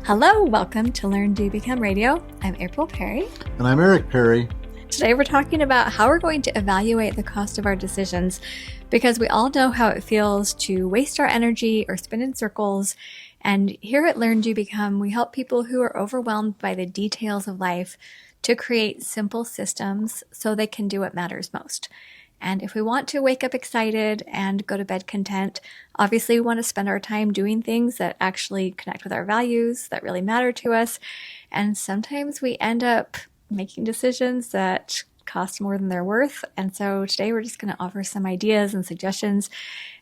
Hello, welcome to Learn, Do, Become Radio. I'm April Perry. And I'm Eric Perry. Today we're talking about how we're going to evaluate the cost of our decisions, because we all know how it feels to waste our energy or spin in circles. And here at Learn, Do, Become, we help people who are overwhelmed by the details of life to create simple systems so they can do what matters most. And if we want to wake up excited and go to bed content, obviously we want to spend our time doing things that actually connect with our values, that really matter to us. And sometimes we end up making decisions that cost more than they're worth. And so today we're just going to offer some ideas and suggestions.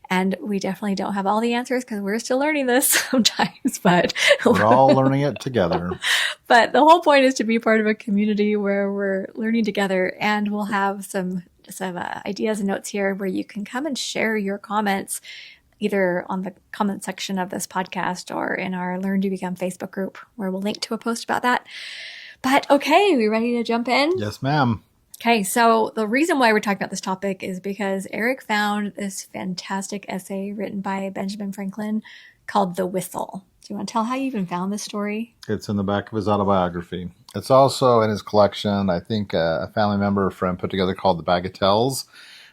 And we definitely don't have all the answers because we're still learning this sometimes, but we're all learning it together. But the whole point is to be part of a community where we're learning together, and we'll have some ideas and notes here where you can come and share your comments either on the comment section of this podcast or in our Learn to Become Facebook group, where we'll link to a post about that. But okay, we ready to jump in? Yes, ma'am. Okay, so the reason why we're talking about this topic is because Eric found this fantastic essay written by Benjamin Franklin called The Whistle. Do you want to tell how you even found this story? It's in the back of his autobiography. It's also in his collection. I think a family member or friend put together called The Bagatelles,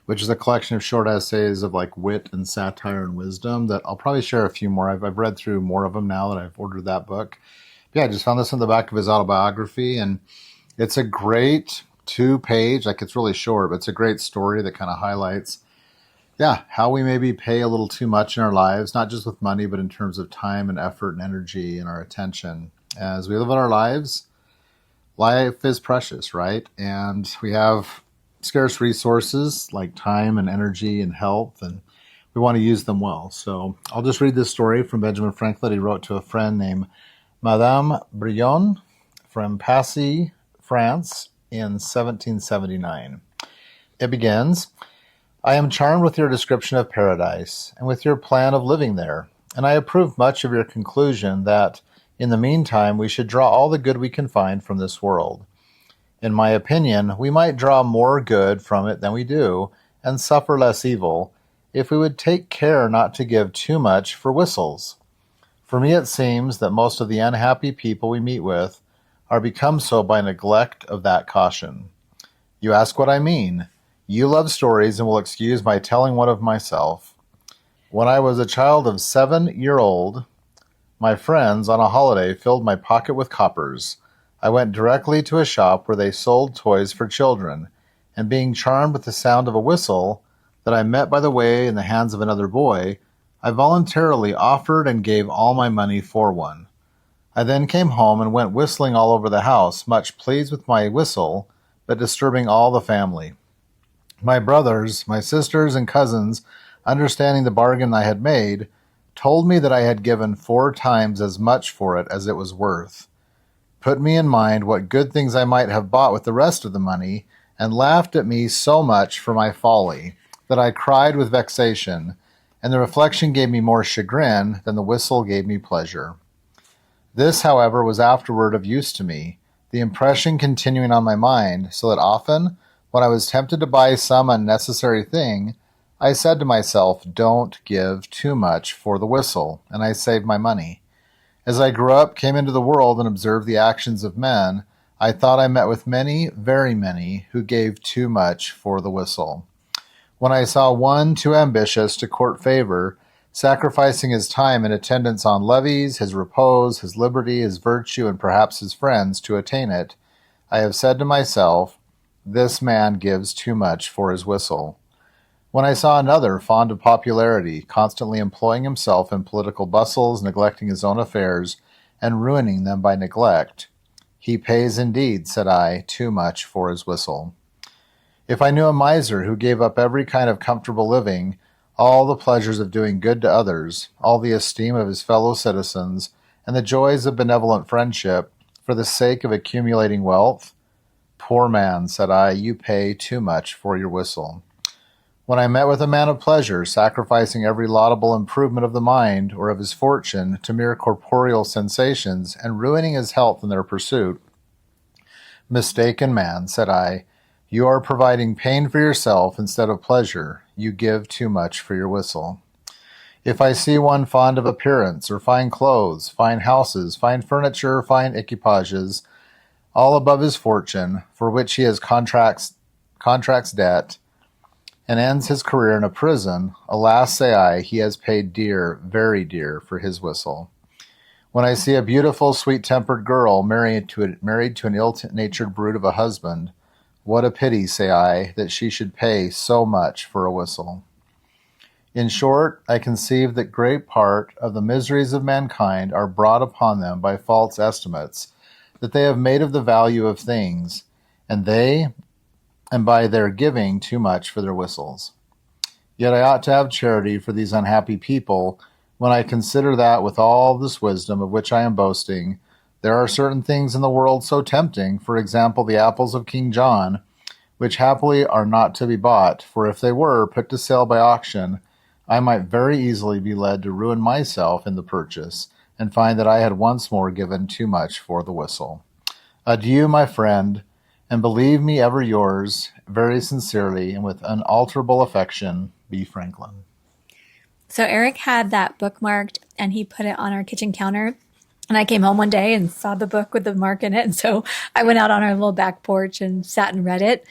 which is a collection of short essays of like wit and satire and wisdom that I'll probably share a few more. I've read through more of them now that I've ordered that book. But yeah, I just found this in the back of his autobiography, and it's a great 2-page, like it's really short, but it's a great story that kind of highlights how we maybe pay a little too much in our lives, not just with money, but in terms of time and effort and energy and our attention. As we live in our lives, life is precious, right? And we have scarce resources like time and energy and health, and we want to use them well. So I'll just read this story from Benjamin Franklin. He wrote to a friend named Madame Brionne from Passy, France in 1779. It begins, I am charmed with your description of paradise and with your plan of living there, and I approve much of your conclusion that, in the meantime, we should draw all the good we can find from this world. In my opinion, we might draw more good from it than we do, and suffer less evil, if we would take care not to give too much for whistles. For me it seems that most of the unhappy people we meet with are become so by neglect of that caution. You ask what I mean. You love stories and will excuse my telling one of myself. When I was a child of 7-year-old, my friends on a holiday filled my pocket with coppers. I went directly to a shop where they sold toys for children, and being charmed with the sound of a whistle that I met by the way in the hands of another boy, I voluntarily offered and gave all my money for one. I then came home and went whistling all over the house, much pleased with my whistle, but disturbing all the family. My brothers, my sisters, and cousins, understanding the bargain I had made, told me that I had given 4 times as much for it as it was worth, put me in mind what good things I might have bought with the rest of the money, and laughed at me so much for my folly that I cried with vexation, and the reflection gave me more chagrin than the whistle gave me pleasure. This, however, was afterward of use to me, the impression continuing on my mind, so that often, when I was tempted to buy some unnecessary thing, I said to myself, don't give too much for the whistle, and I saved my money. As I grew up, came into the world, and observed the actions of men, I thought I met with many, very many, who gave too much for the whistle. When I saw one too ambitious to court favor, sacrificing his time in attendance on levees, his repose, his liberty, his virtue, and perhaps his friends to attain it, I have said to myself, this man gives too much for his whistle. When I saw another fond of popularity, constantly employing himself in political bustles, neglecting his own affairs, and ruining them by neglect, he pays indeed, said I, too much for his whistle. If I knew a miser who gave up every kind of comfortable living, all the pleasures of doing good to others, all the esteem of his fellow citizens, and the joys of benevolent friendship, for the sake of accumulating wealth, poor man, said I, you pay too much for your whistle. When I met with a man of pleasure, sacrificing every laudable improvement of the mind or of his fortune to mere corporeal sensations, and ruining his health in their pursuit, mistaken man, said I, you are providing pain for yourself instead of pleasure. You give too much for your whistle. If I see one fond of appearance, or fine clothes, fine houses, fine furniture, fine equipages, all above his fortune, for which he has contracts debt, and ends his career in a prison, alas, say I, he has paid dear, very dear, for his whistle. When I see a beautiful, sweet-tempered girl married to an ill-natured brute of a husband, what a pity, say I, that she should pay so much for a whistle. In short, I conceive that great part of the miseries of mankind are brought upon them by false estimates that they have made of the value of things, and by their giving too much for their whistles. Yet I ought to have charity for these unhappy people, when I consider that with all this wisdom of which I am boasting, there are certain things in the world so tempting, for example, the apples of King John, which happily are not to be bought, for if they were put to sale by auction, I might very easily be led to ruin myself in the purchase, and find that I had once more given too much for the whistle. Adieu, my friend, and believe me ever yours, very sincerely and with unalterable affection, B. Franklin. So Eric had that bookmarked and he put it on our kitchen counter. And I came home one day and saw the book with the mark in it. And so I went out on our little back porch and sat and read it.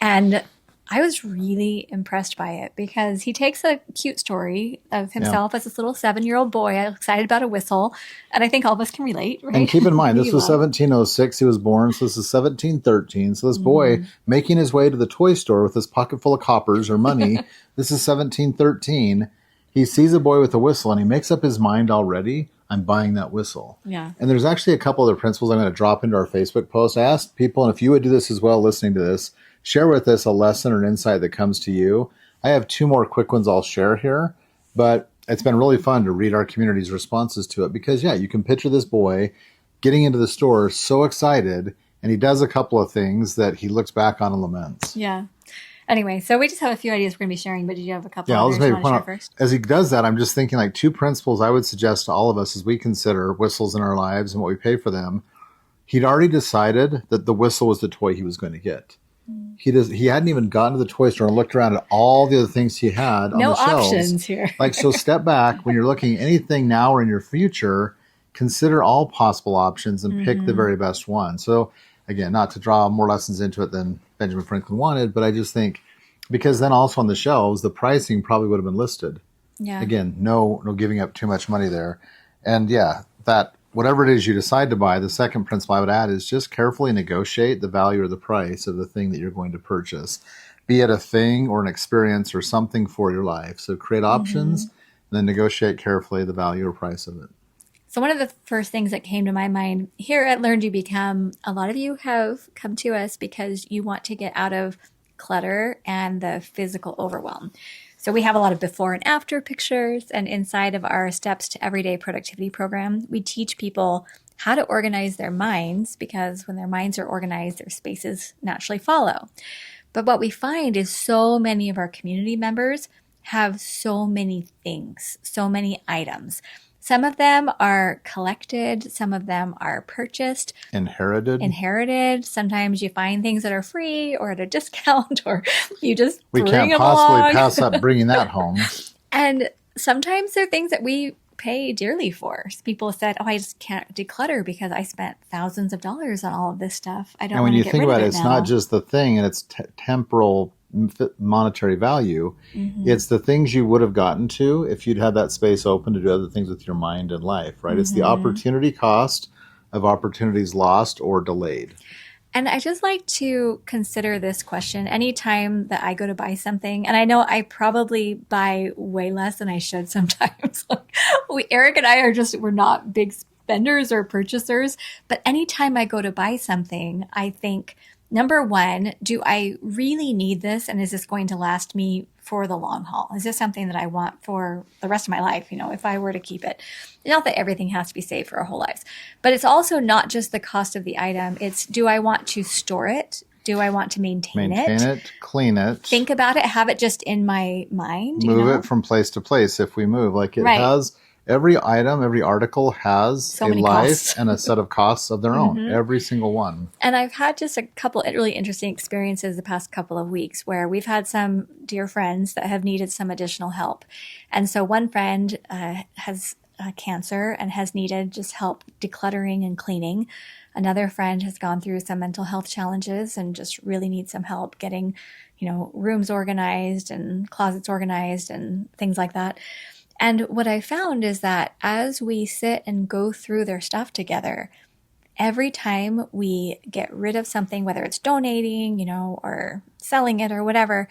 And I was really impressed by it because he takes a cute story of himself as this little 7-year-old boy excited about a whistle. And I think all of us can relate, right? And keep in mind, this was 1706. He was born, so this is 1713. So this boy making his way to the toy store with his pocket full of coppers or money, this is 1713. He sees a boy with a whistle and he makes up his mind already. I'm buying that whistle. Yeah. And there's actually a couple other principles I'm going to drop into our Facebook post. I asked people, and if you would do this as well, listening to this, share with us a lesson or an insight that comes to you. I have 2 more quick ones I'll share here, but it's been really fun to read our community's responses to it because, you can picture this boy getting into the store so excited, and he does a couple of things that he looks back on and laments. Yeah. Anyway, so we just have a few ideas we're going to be sharing, but did you have a couple I'll others just you maybe want to point share out, first? as he does that, I'm just thinking 2 principles I would suggest to all of us as we consider whistles in our lives and what we pay for them. He'd already decided that the whistle was the toy he was going to get. He hadn't even gotten to the toy store and looked around at all the other things he had on the shelves. No options here. So step back when you're looking at anything now or in your future, consider all possible options and pick the very best one. So again, not to draw more lessons into it than Benjamin Franklin wanted, but I just think because then also on the shelves, the pricing probably would have been listed. Yeah. Again, no giving up too much money there. And that whatever it is you decide to buy, the second principle I would add is just carefully negotiate the value or the price of the thing that you're going to purchase, be it a thing or an experience or something for your life. So create options and then negotiate carefully the value or price of it. So one of the first things that came to my mind here at LearnDoBecome, a lot of you have come to us because you want to get out of clutter and the physical overwhelm. So we have a lot of before and after pictures, and inside of our Steps to Everyday Productivity program, we teach people how to organize their minds because when their minds are organized, their spaces naturally follow. But what we find is so many of our community members have so many things, so many items. Some of them are collected. Some of them are purchased. Inherited. Sometimes you find things that are free or at a discount or you just bring them along. We can't possibly pass up bringing that home. And sometimes they're things that we pay dearly for. People said, I just can't declutter because I spent thousands of dollars on all of this stuff. I don't want to get rid of it now. And when you think about it, it's not just the thing and its temporal monetary value. It's the things you would have gotten to if you'd had that space open to do other things with your mind and life, right? It's the opportunity cost of opportunities lost or delayed. And I just like to consider this question anytime that I go to buy something. And I know I probably buy way less than I should sometimes. Eric and I we're not big spenders or purchasers, but anytime I go to buy something, I think, number one, do I really need this? And is this going to last me for the long haul? Is this something that I want for the rest of my life? If I were to keep it, not that everything has to be saved for our whole lives, but it's also not just the cost of the item. It's, do I want to store it? Do I want to maintain it, clean it, think about it, have it just in my mind? Move it from place to place if we move. It has every item, every article has So a many life costs. and a set of costs of their own, every single one. And I've had just a couple really interesting experiences the past couple of weeks where we've had some dear friends that have needed some additional help. And so one friend has cancer and has needed just help decluttering and cleaning. Another friend has gone through some mental health challenges and just really needs some help getting, rooms organized and closets organized and things like that. And what I found is that as we sit and go through their stuff together, every time we get rid of something, whether it's donating, or selling it or whatever,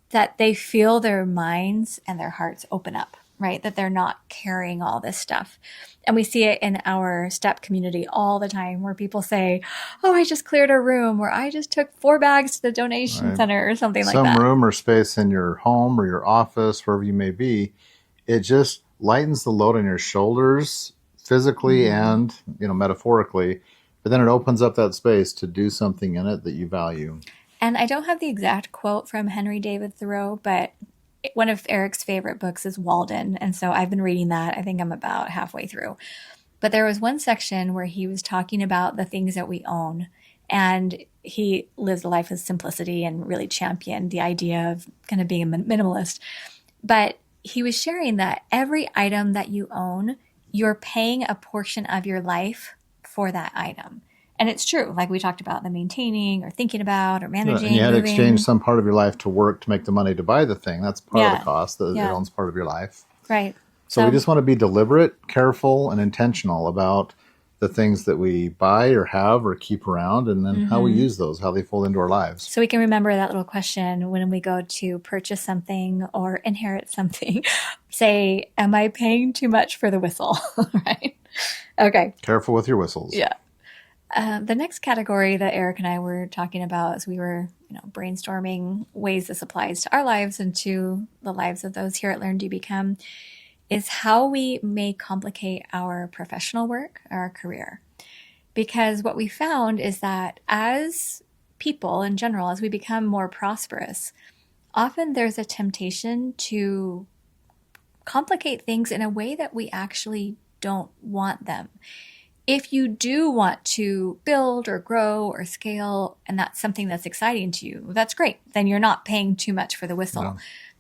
that they feel their minds and their hearts open up, right? That they're not carrying all this stuff. And we see it in our STEP community all the time where people say, oh, I just cleared a room, or I just took 4 bags to the donation center or something like that. Some room or space in your home or your office, wherever you may be, it just lightens the load on your shoulders physically and, metaphorically, but then it opens up that space to do something in it that you value. And I don't have the exact quote from Henry David Thoreau, but one of Eric's favorite books is Walden. And so I've been reading that. I think I'm about halfway through. But there was one section where he was talking about the things that we own. And he lives a life of simplicity and really championed the idea of kind of being a minimalist. But he was sharing that every item that you own, you're paying a portion of your life for that item. And it's true, like we talked about, the maintaining or thinking about or managing. And you had to moving. exchange some part of your life to work to make the money to buy the thing. That's part of the cost. It owns part of your life. Right. So we just want to be deliberate, careful, and intentional about the things that we buy or have or keep around, and then how we use those, how they fold into our lives. So we can remember that little question when we go to purchase something or inherit something. Say, am I paying too much for the whistle? Right? Okay. Careful with your whistles. Yeah. The next category that Eric and I were talking about as we were brainstorming ways this applies to our lives and to the lives of those here at LearnDoBecome is how we may complicate our professional work, our career. Because what we found is that as people in general, as we become more prosperous, often there's a temptation to complicate things in a way that we actually don't want them. If you do want to build or grow or scale, and that's something that's exciting to you, that's great. Then you're not paying too much for the whistle. No.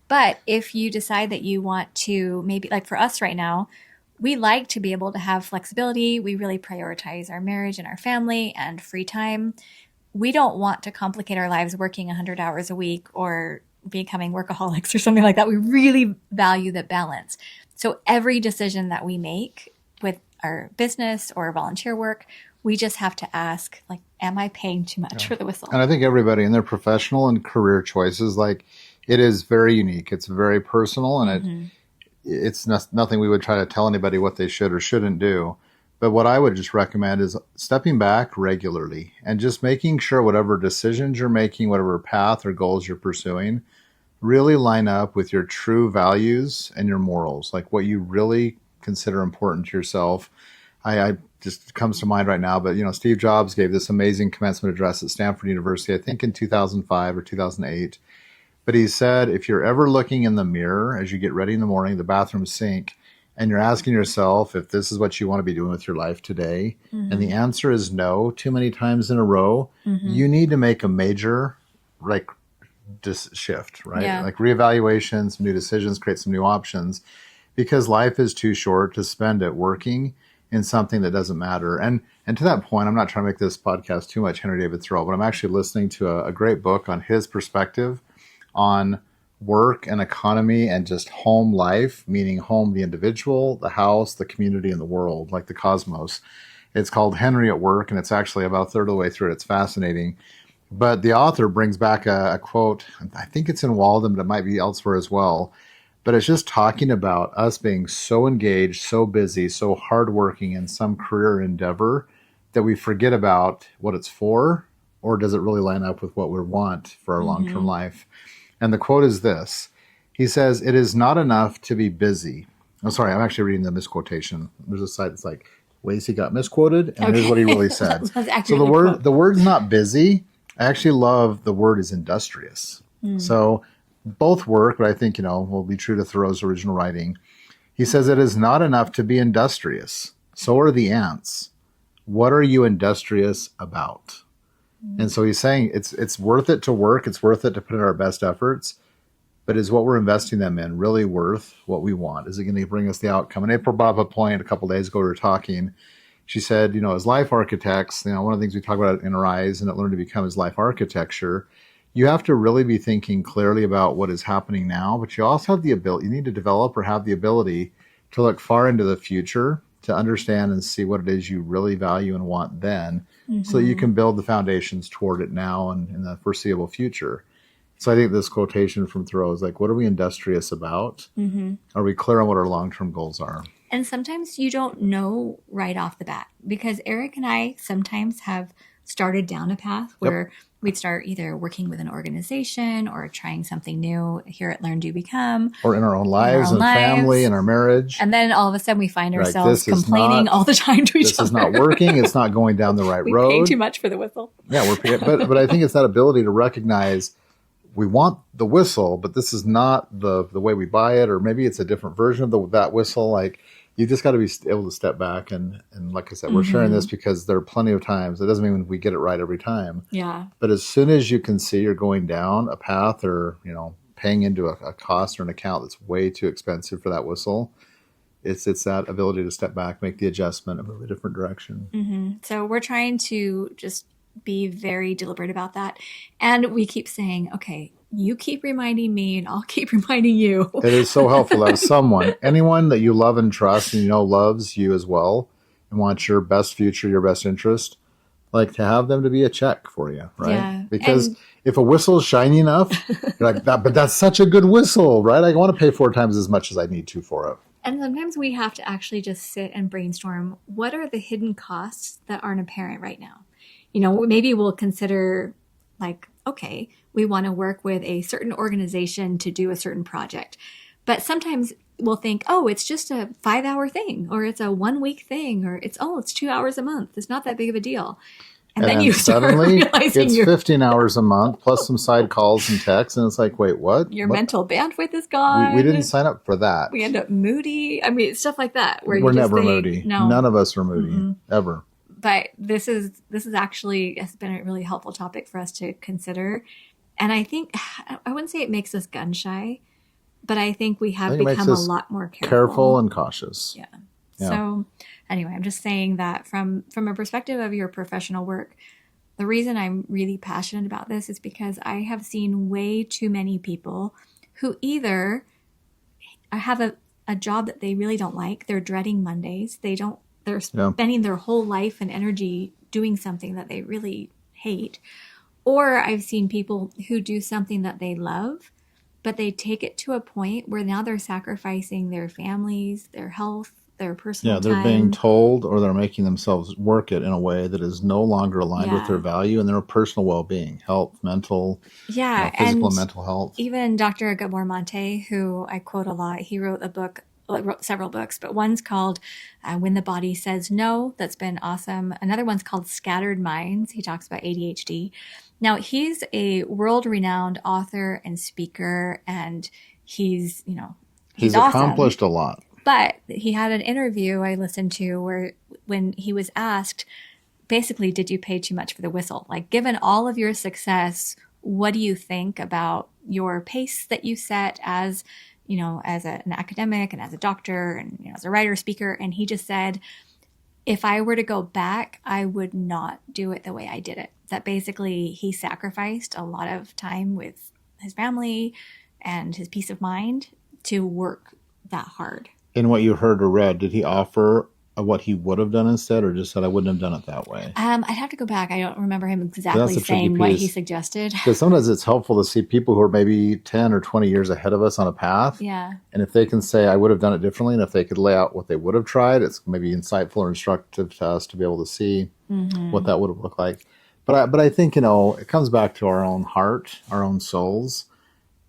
But if you decide that you want to, maybe like for us right now, we like to be able to have flexibility. We really prioritize our marriage and our family and free time. We don't want to complicate our lives working 100 hours a week or becoming workaholics or something like that. We really value the balance. So every decision that we make with our business or volunteer work, we just have to ask, like, am I paying too much for the whistle? And I think everybody in their professional and career choices, like, it is very unique. It's very personal, and it's nothing we would try to tell anybody what they should or shouldn't do. But what I would just recommend is stepping back regularly and just making sure whatever decisions you're making, whatever path or goals you're pursuing, really line up with your true values and your morals, like what you really consider important to yourself. I just comes to mind right now, but Steve Jobs gave this amazing commencement address at Stanford University, I think in 2005 or 2008. But he said, if you're ever looking in the mirror as you get ready in the morning, the bathroom sink, and you're asking yourself if this is what you want to be doing with your life today, and the answer is no too many times in a row, you need to make a major shift, right? Yeah. Like reevaluation, some new decisions, create some new options, because life is too short to spend it working in something that doesn't matter. And to that point, I'm not trying to make this podcast too much Henry David Thoreau, but I'm actually listening to a great book on his perspective on work and economy and just home life, meaning home, the individual, the house, the community, and the world, like the cosmos. It's called Henry at Work, and it's actually about a third of the way through it. It's fascinating. But the author brings back a quote, I think it's in Walden, but it might be elsewhere as well. But it's just talking about us being so engaged, so busy, so hardworking in some career endeavor that we forget about what it's for, or does it really line up with what we want for our long-term life? And the quote is this. He says, it is not enough to be busy. Oh, sorry, I'm actually reading the misquotation. There's a site that's like, ways he got misquoted, and here's what he really said. So the word's not busy. I actually love the word is industrious. So both work, but I think, will be true to Thoreau's original writing. He says it is not enough to be industrious. So are the ants. What are you industrious about? And so he's saying it's worth it to work. It's worth it to put in our best efforts. But is what we're investing them in really worth what we want? Is it going to bring us the outcome? And April brought up a point a couple of days ago. We were talking. She said, as life architects, one of the things we talk about in Arise and at Learn to Become is life architecture. You have to really be thinking clearly about what is happening now, but you also have the ability, you need to develop or have the ability to look far into the future to understand and see what it is you really value and want then, so that you can build the foundations toward it now and in the foreseeable future. So I think this quotation from Thoreau is like, what are we industrious about? Are we clear on what our long-term goals are? And sometimes you don't know right off the bat, because Eric and I sometimes have started down a path where we'd start either working with an organization or trying something new here at LearnDoBecome. Or in our own lives and family and our marriage. And then all of a sudden we find ourselves complaining all the time to each other. This is not working. It's not going down the right road. We pay too much for the whistle. Yeah, but I think it's that ability to recognize we want the whistle, but this is not the way we buy it, or maybe it's a different version of that whistle. Like, you just got to be able to step back and like I said, we're sharing this because there are plenty of times. It doesn't mean we get it right every time. Yeah. But as soon as you can see you're going down a path or, paying into a cost or an account that's way too expensive for that whistle, it's that ability to step back, make the adjustment, and move a different direction. So we're trying to just be very deliberate about that. And we keep saying, okay, you keep reminding me and I'll keep reminding you. It is so helpful to have anyone that you love and trust and loves you as well and wants your best future, your best interest, like to have them to be a check for you, right? Yeah. Because if a whistle is shiny enough, you're like, but that's such a good whistle, right? I want to pay 4 times as much as I need to for it. And sometimes we have to actually just sit and brainstorm, what are the hidden costs that aren't apparent right now? Maybe we'll consider like, okay, we want to work with a certain organization to do a certain project. But sometimes we'll think, oh, it's just a 5-hour thing, or it's a 1-week thing, or it's 2 hours a month. It's not that big of a deal. And then you suddenly it's 15 hours a month plus some side calls and texts. And it's like, wait, what? Your mental bandwidth is gone. We didn't sign up for that. We end up moody. I mean, stuff like that. Where we're never moody. No. None of us are moody, ever. But this is actually has been a really helpful topic for us to consider. And I think, I wouldn't say it makes us gun shy, but I think we have become a lot more careful and cautious. Yeah. So anyway, I'm just saying that from a perspective of your professional work, the reason I'm really passionate about this is because I have seen way too many people who either have a job that they really don't like. They're dreading Mondays. They're spending their whole life and energy doing something that they really hate. Or I've seen people who do something that they love, but they take it to a point where now they're sacrificing their families, their health, their personal time. Yeah, they're being told or they're making themselves work it in a way that is no longer aligned with their value and their personal well-being, health, mental, physical and mental health. Even Dr. Gabor Mate, who I quote a lot, he wrote several books, but one's called When the Body Says No. That's been awesome. Another one's called Scattered Minds. He talks about ADHD. Now, he's a world-renowned author and speaker, and he's awesome. Accomplished a lot. But he had an interview I listened to where when he was asked, basically, did you pay too much for the whistle? Like, given all of your success, what do you think about your pace that you set as an academic and as a doctor and as a writer, speaker? And he just said, if I were to go back, I would not do it the way I did it. That basically he sacrificed a lot of time with his family and his peace of mind to work that hard. In what you heard or read, did he offer what he would have done instead, or just said, I wouldn't have done it that way? I'd have to go back. I don't remember him exactly saying what he suggested. Because sometimes it's helpful to see people who are maybe 10 or 20 years ahead of us on a path. Yeah. And if they can say, I would have done it differently, and if they could lay out what they would have tried, it's maybe insightful or instructive to us to be able to see what that would have looked like. But I think, it comes back to our own heart, our own souls.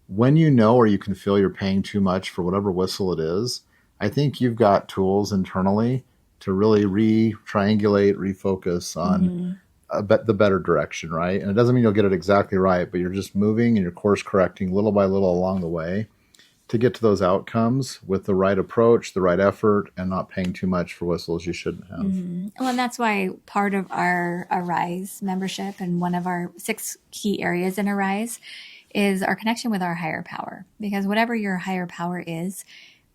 When or you can feel you're paying too much for whatever whistle it is, I think you've got tools internally to really triangulate, refocus on the better direction, right? And it doesn't mean you'll get it exactly right, but you're just moving and you're course correcting little by little along the way to get to those outcomes with the right approach, the right effort, and not paying too much for whistles you shouldn't have. Well, and that's why part of our Arise membership and one of our 6 key areas in Arise is our connection with our higher power. Because whatever your higher power is,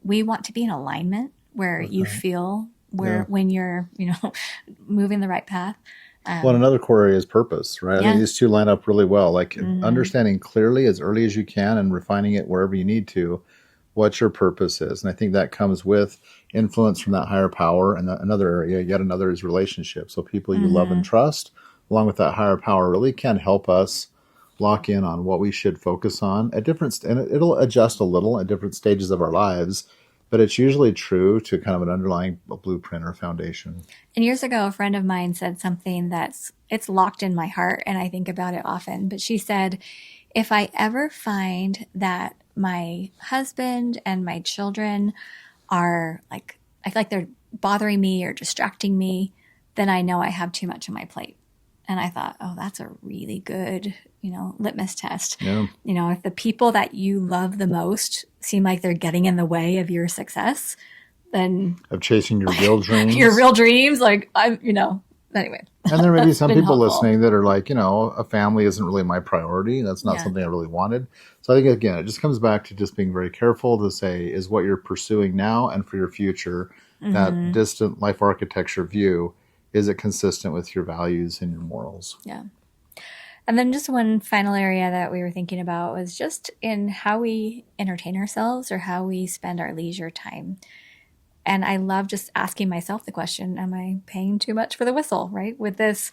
we want to be in alignment where you feel when you're, moving the right path. Well, another core area is purpose, right? I think these two line up really well. Like understanding clearly as early as you can and refining it wherever you need to, what your purpose is. And I think that comes with influence from that higher power. And another area, yet another, is relationships. So people you love and trust, along with that higher power, really can help us lock in on what we should focus on at different, and it'll adjust a little at different stages of our lives. But it's usually true to kind of an underlying blueprint or foundation. And years ago, a friend of mine said something it's locked in my heart, and I think about it often. But she said, if I ever find that my husband and my children are like, I feel like they're bothering me or distracting me, then I know I have too much on my plate. And I thought, oh, that's a really good, litmus test. Yeah. If the people that you love the most seem like they're getting in the way of your success, then of chasing your real dreams. Your real dreams, like anyway. And there may be some people listening that are like, a family isn't really my priority. That's not something I really wanted. So I think, again, it just comes back to just being very careful to say, is what you're pursuing now and for your future, that distant life architecture view, is it consistent with your values and your morals? Yeah. And then just one final area that we were thinking about was just in how we entertain ourselves or how we spend our leisure time. And I love just asking myself the question, am I paying too much for the whistle, right? Because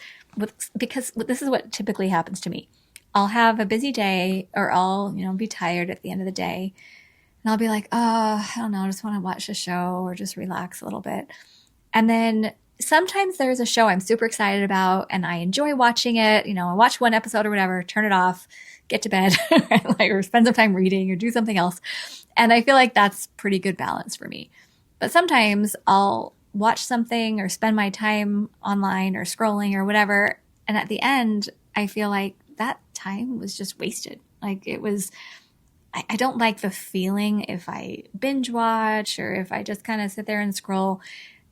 this is what typically happens to me. I'll have a busy day, or I'll, be tired at the end of the day. And I'll be like, oh, I don't know, I just want to watch a show or just relax a little bit. And then sometimes there's a show I'm super excited about and I enjoy watching it. I watch one episode or whatever, turn it off, get to bed, or spend some time reading or do something else. And I feel like that's pretty good balance for me. But sometimes I'll watch something or spend my time online or scrolling or whatever. And at the end, I feel like that time was just wasted. Like it was, I don't like the feeling if I binge watch or if I just kind of sit there and scroll.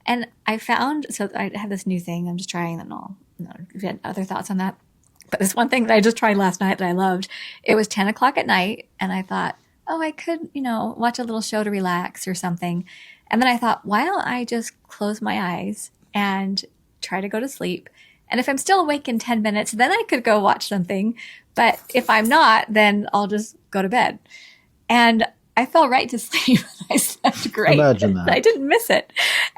And I found, so I have this new thing I'm just trying, and if you had other thoughts on that. But this one thing that I just tried last night that I loved, it was 10 o'clock at night. And I thought, oh, I could, watch a little show to relax or something. And then I thought, why don't I just close my eyes and try to go to sleep? And if I'm still awake in 10 minutes, then I could go watch something. But if I'm not, then I'll just go to bed. And I fell right to sleep. I slept great. Imagine that. I didn't miss it.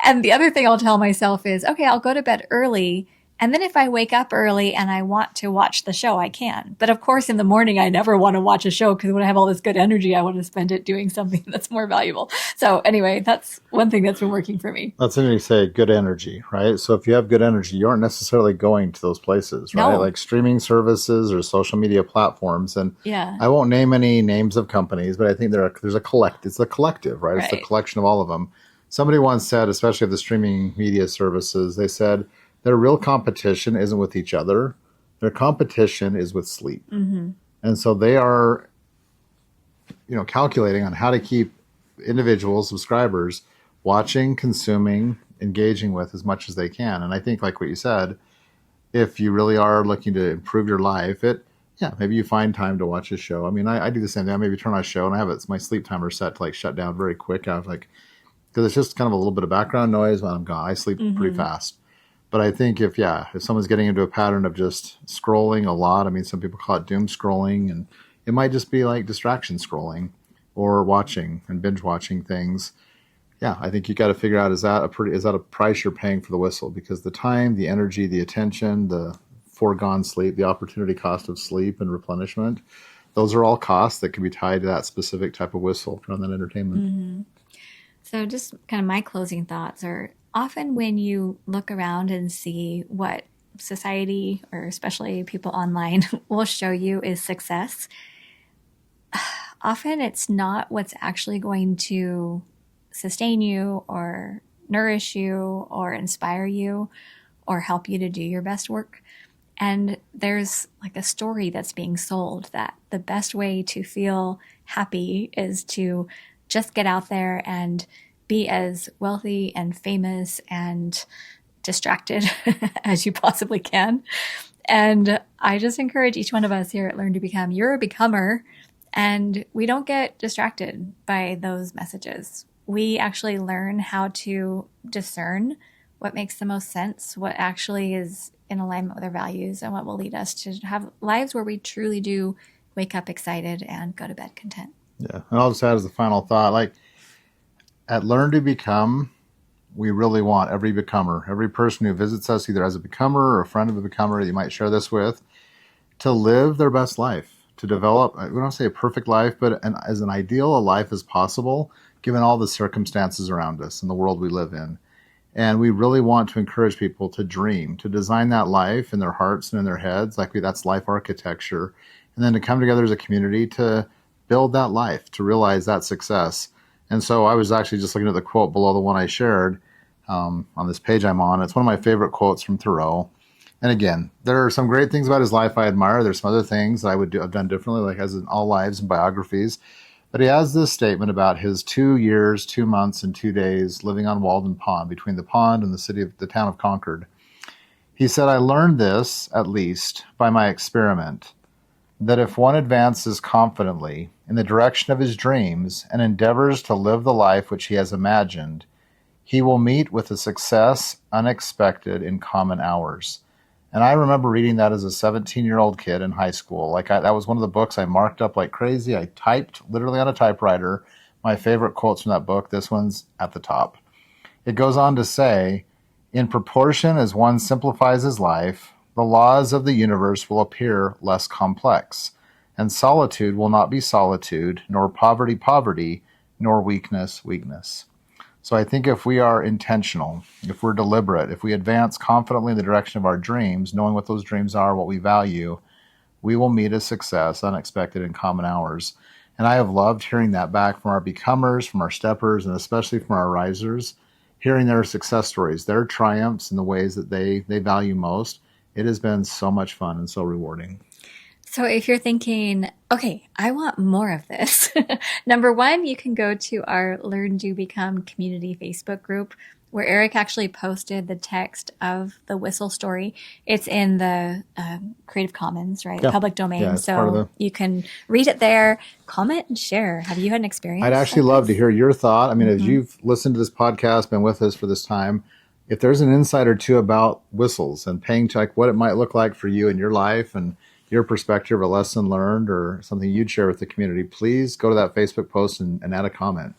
And the other thing I'll tell myself is, okay, I'll go to bed early. And then if I wake up early and I want to watch the show, I can. But of course, in the morning, I never want to watch a show because when I have all this good energy, I want to spend it doing something that's more valuable. So anyway, that's one thing that's been working for me. That's when you say good energy, right? So if you have good energy, you aren't necessarily going to those places, right? No. Like streaming services or social media platforms. And yeah. I won't name any names of companies, but I think there's a it's a collective, right? It's the collection of all of them. Somebody once said, especially the streaming media services, they said, their real competition isn't with each other. Their competition is with sleep. Mm-hmm. And so they are, calculating on how to keep individual subscribers watching, consuming, engaging with as much as they can. And I think, like what you said, if you really are looking to improve your life, maybe you find time to watch a show. I mean, I do the same thing. I maybe turn on a show and I have my sleep timer set to shut down very quick. I was like, because it's just kind of a little bit of background noise when I'm gone. I sleep pretty fast. But I think if someone's getting into a pattern of just scrolling a lot, I mean, some people call it doom scrolling, and it might just be like distraction scrolling or watching and binge watching things. Yeah, I think you got to figure out, is that a price you're paying for the whistle? Because the time, the energy, the attention, the foregone sleep, the opportunity cost of sleep and replenishment, those are all costs that can be tied to that specific type of whistle from that entertainment. Mm-hmm. So just kind of my closing thoughts are, often when you look around and see what society, or especially people online, will show you is success, often it's not what's actually going to sustain you or nourish you or inspire you or help you to do your best work. And there's like a story that's being sold that the best way to feel happy is to just get out there and be as wealthy and famous and distracted as you possibly can. And I just encourage each one of us here at Learn to Become, you're a becomer, and we don't get distracted by those messages. We actually learn how to discern what makes the most sense, what actually is in alignment with our values, and what will lead us to have lives where we truly do wake up excited and go to bed content. Yeah. And I'll just add as a final thought, like at Learn to Become, we really want every becomer, every person who visits us, either as a becomer or a friend of a becomer that you might share this with, to live their best life, to develop, we don't say a perfect life, but as an ideal a life as possible, given all the circumstances around us and the world we live in. And we really want to encourage people to dream, to design that life in their hearts and in their heads, that's life architecture, and then to come together as a community to build that life, to realize that success. And so I was actually just looking at the quote below the one I shared on this page I'm on. It's one of my favorite quotes from Thoreau. And again, there are some great things about his life I admire. There's some other things that I've done differently, like as in all lives and biographies. But he has this statement about his 2 years, 2 months, and 2 days living on Walden Pond, between the pond and the town of Concord. He said, "I learned this, at least, by my experiment, that if one advances confidently in the direction of his dreams and endeavors to live the life which he has imagined, he will meet with a success unexpected in common hours." And I remember reading that as a 17-year-old kid in high school. That was one of the books I marked up like crazy. I typed literally on a typewriter my favorite quotes from that book. This one's at the top. It goes on to say, "In proportion as one simplifies his life, the laws of the universe will appear less complex, and solitude will not be solitude, nor poverty poverty, nor weakness weakness." So I think if we are intentional, if we're deliberate, if we advance confidently in the direction of our dreams, knowing what those dreams are, what we value, we will meet a success unexpected in common hours. And I have loved hearing that back from our becomers, from our steppers, and especially from our risers, hearing their success stories, their triumphs in the ways that they value most. It has been so much fun and so rewarding. So if you're thinking, okay, I want more of this, number one, you can go to our Learn to Become community Facebook group, where Eric actually posted the text of the whistle story. It's in the Creative Commons, right? Yeah. Public domain. Yeah, so you can read it there, comment and share. Have you had an experience? I'd actually love to hear your thought. I mean, as you've listened to this podcast, been with us for this time, if there's an insight or two about whistles and paying to what it might look like for you in your life and your perspective, a lesson learned, or something you'd share with the community, please go to that Facebook post and add a comment.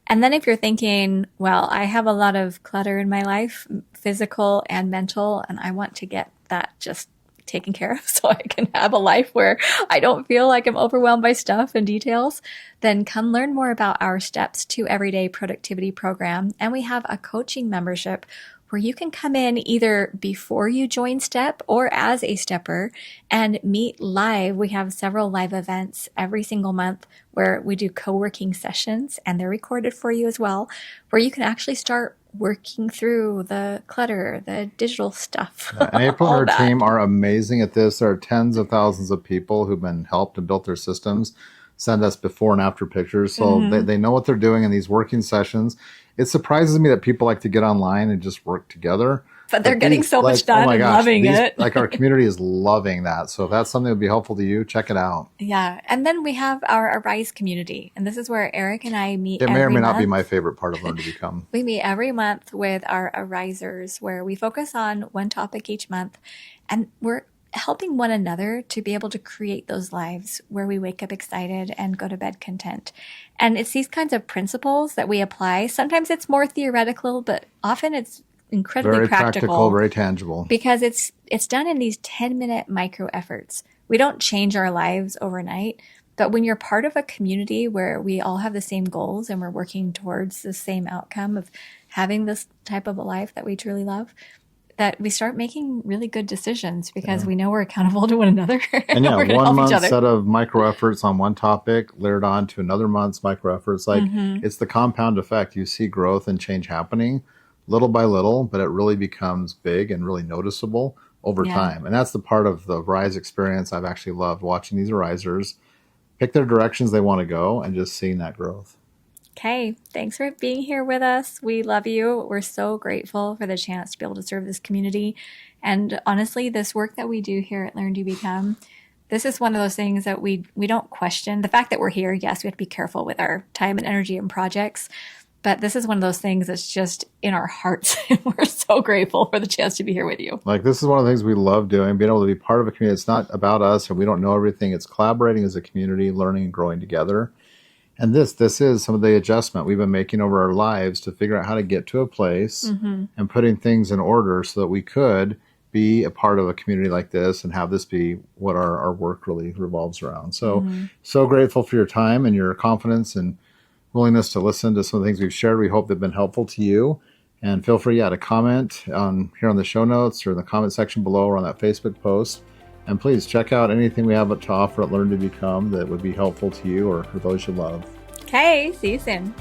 And then if you're thinking, well, I have a lot of clutter in my life, physical and mental, and I want to get that just taken care of so I can have a life where I don't feel like I'm overwhelmed by stuff and details, then come learn more about our Steps to Everyday Productivity program. And we have a coaching membership where you can come in either before you join STEP or as a stepper and meet live. We have several live events every single month where we do co-working sessions, and they're recorded for you as well, where you can actually start working through the clutter, the digital stuff. And April and her team are amazing at this. There are tens of thousands of people who've been helped and built their systems, send us before and after pictures. So they know what they're doing in these working sessions. It surprises me that people like to get online and just work together. But they're getting so much done and loving it. Our community is loving that. So if that's something that would be helpful to you, check it out. Yeah. And then we have our Arise community. And this is where Eric and I meet every month. It may or may not be my favorite part of Learn to Become. We meet every month with our Arisers, where we focus on one topic each month. And we're helping one another to be able to create those lives where we wake up excited and go to bed content. And it's these kinds of principles that we apply. Sometimes it's more theoretical, but often it's incredibly very practical, very tangible. Because it's done in these 10-minute micro efforts. We don't change our lives overnight, but when you're part of a community where we all have the same goals and we're working towards the same outcome of having this type of a life that we truly love, that we start making really good decisions because we know we're accountable to one another. And yeah, 1 month set of micro efforts on one topic layered on to another month's micro efforts. It's the compound effect. You see growth and change happening little by little, but it really becomes big and really noticeable over Yeah. time. And that's the part of the Rise experience I've actually loved, watching these risers pick their directions they want to go and just seeing that growth. Okay, thanks for being here with us. We love you. We're so grateful for the chance to be able to serve this community. And honestly, this work that we do here at LearnDoBecome, this is one of those things that we don't question. The fact that we're here, yes, we have to be careful with our time and energy and projects, but this is one of those things that's just in our hearts. We're so grateful for the chance to be here with you. Like, this is one of the things we love doing, being able to be part of a community. It's not about us and we don't know everything. It's collaborating as a community, learning and growing together. And this is some of the adjustment we've been making over our lives to figure out how to get to a place and putting things in order so that we could be a part of a community like this and have this be what our work really revolves around. So, so grateful for your time and your confidence and willingness to listen to some of the things we've shared. We hope they've been helpful to you. And feel free, to comment here on the show notes or in the comment section below or on that Facebook post. And please check out anything we have to offer at LearnDoBecome that would be helpful to you or for those you love. Okay, see you soon.